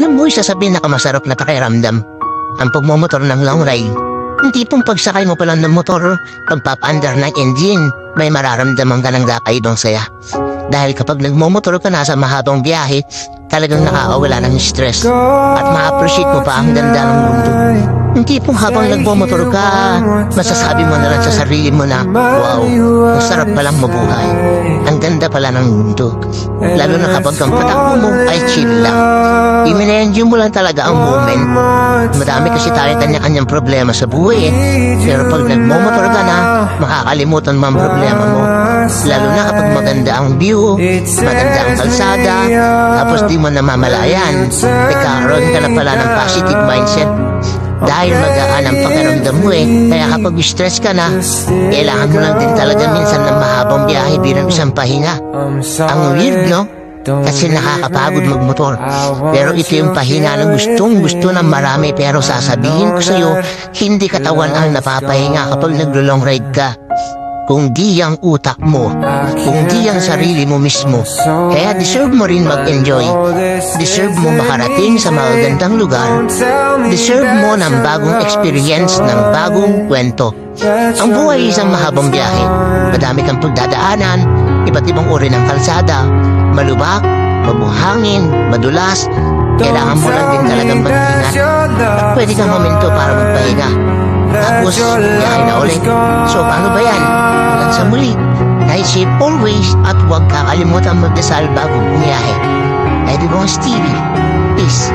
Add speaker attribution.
Speaker 1: Alam mo, isa sa pinakamasarap na pakiramdam ang pagmumotor ng long ride. Hindi pong pagsakay mo pa lang ng motor, pagpapaandar ng engine, may mararamdaman ka ng kakaibang saya. Dahil kapag nagmumotor ka na sa mahabang biyahe, talagang nakakawala ng stress at ma-appreciate mo pa ang ganda ng mundo. Hindi pong habang nagmumotor ka, masasabi mo na lang sa sarili mo na, wow, ang sarap palang mabuhay. Ang ganda pala ng mundo. Lalo na kapag ang patakbo mo ay chill lang. I-enjoy mo lang talaga ang moment. Madami kasi tayo kanya-kanyang problema sa buhay eh. Pero pag nagmumotor ka na, makakalimutan mo ang problema mo. Lalo na kapag maganda ang view, maganda ang kalsada, tapos di mo namamalayan, nagkakaroon ka na pala ng positive mindset. Dahil magaan ang pakiramdam mo eh. Kaya kapag stress ka na, kailangan mo lang din talaga minsan ng mahabang biyahe bilang isang pahinga. Ang weird, no? Kasi nakakapagod magmotor. Pero ito yung pahinga na gustong gusto ng marami. Pero sasabihin ko sa'yo, hindi katawan ang napapahinga kapag naglo-long ride ka. Kung di ang utak mo, kung di ang sarili mo mismo. Kaya deserve mo rin mag-enjoy. Deserve mo makarating sa magagandang lugar. Deserve mo ng bagong experience, ng bagong kwento. Ang buhay isang mahabang biyahe. Madami kang pagdadaanan, iba't ibang uri ng kalsada, malubak, mabuhangin, madulas. Kailangan mo lang din talagang mag-ingat. At pwede kang momento para magpahinga. Tapos, biyahe na ulit. So, paano ba yan? Hanggang sa muli. Ride safe always at huwag kakalimutan magdasal bago bumiyahe. Everyone's TV. Peace.